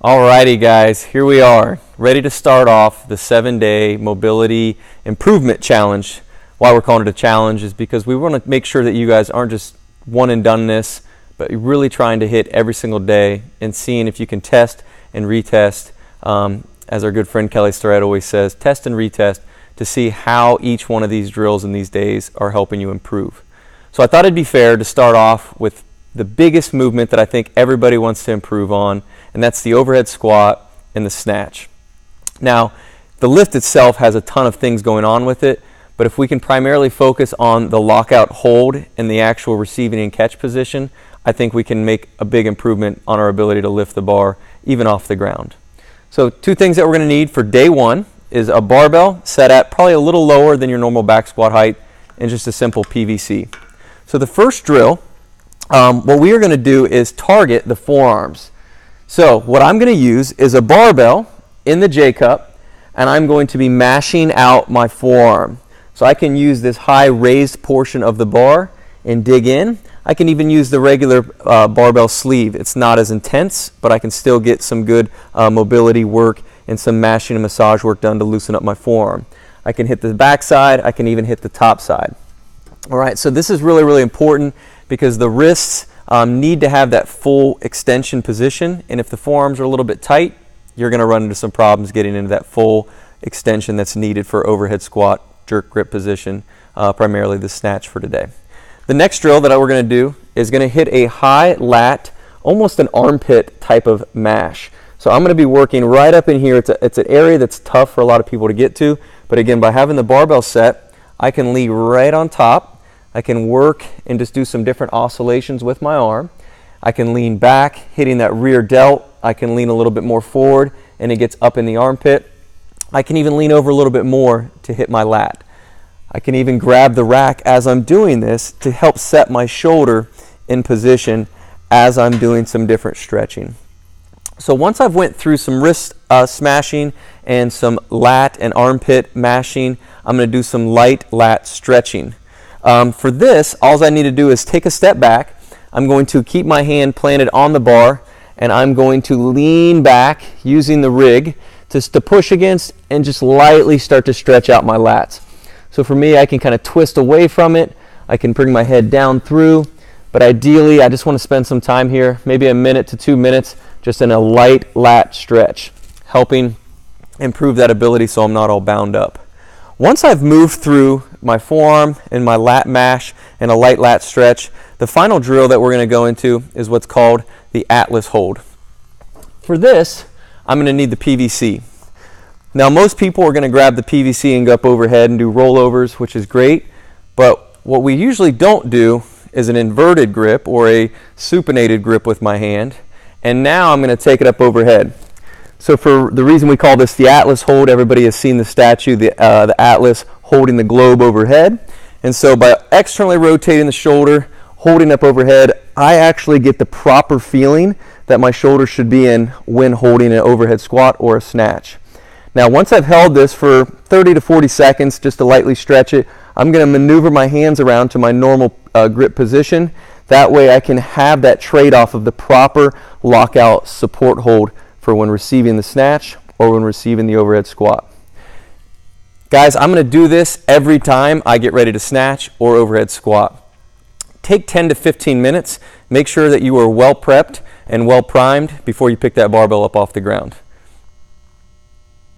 Alrighty guys, here we are, ready to start off the 7-day mobility improvement challenge. Why we're calling it a challenge is because we want to make sure that you guys aren't just one and done this, but you're really trying to hit every single day and seeing if you can test and retest, as our good friend Kelly Starrett always says, test and retest to see how each one of these drills in these days are helping you improve. So I thought it'd be fair to start off with the biggest movement that I think everybody wants to improve on, and that's the overhead squat and the snatch. Now, the lift itself has a ton of things going on with it, but if we can primarily focus on the lockout hold and the actual receiving and catch position, I think we can make a big improvement on our ability to lift the bar even off the ground. So two things that we're going to need for day one is a barbell set at probably a little lower than your normal back squat height and just a simple PVC. So the first drill, what we are going to do is target the forearms. So what I'm going to use is a barbell in the J-cup, and I'm going to be mashing out my forearm. So I can use this high raised portion of the bar and dig in. I can even use the regular barbell sleeve. It's not as intense, but I can still get some good mobility work and some mashing and massage work done to loosen up my forearm. I can hit the back side. I can even hit the top side. All right, so this is really, really important because the wrists need to have that full extension position, and if the forearms are a little bit tight, you're going to run into some problems getting into that full extension that's needed for overhead squat, jerk grip position, primarily the snatch for today. The next drill that we're going to do is going to hit a high lat, almost an armpit type of mash. So I'm going to be working right up in here. It's an area that's tough for a lot of people to get to, but again, by having the barbell set, I can lay right on top. I can work and just do some different oscillations with my arm. I can lean back, hitting that rear delt. I can lean a little bit more forward, and it gets up in the armpit. I can even lean over a little bit more to hit my lat. I can even grab the rack as I'm doing this to help set my shoulder in position as I'm doing some different stretching. So once I've went through some wrist smashing and some lat and armpit mashing, I'm going to do some light lat stretching. For this, all I need to do is take a step back. I'm going to keep my hand planted on the bar, and I'm going to lean back using the rig just to push against and just lightly start to stretch out my lats. So for me, I can kind of twist away from it. I can bring my head down through, but ideally, I just want to spend some time here, maybe a minute to 2 minutes, just in a light lat stretch, helping improve that ability so I'm not all bound up. Once I've moved through my forearm and my lat mash and a light lat stretch, the final drill that we're going to go into is what's called the Atlas hold. For this, I'm going to need the PVC. Now, most people are going to grab the PVC and go up overhead and do rollovers, which is great, but what we usually don't do is an inverted grip or a supinated grip with my hand, and now I'm going to take it up overhead. So for the reason we call this the Atlas hold, everybody has seen the statue, the Atlas holding the globe overhead. And so by externally rotating the shoulder, holding up overhead, I actually get the proper feeling that my shoulder should be in when holding an overhead squat or a snatch. Now once I've held this for 30 to 40 seconds, just to lightly stretch it, I'm going to maneuver my hands around to my normal grip position. That way I can have that trade-off of the proper lockout support hold for when receiving the snatch or when receiving the overhead squat. Guys, I'm going to do this every time I get ready to snatch or overhead squat. Take 10 to 15 minutes. Make sure that you are well prepped and well primed before you pick that barbell up off the ground.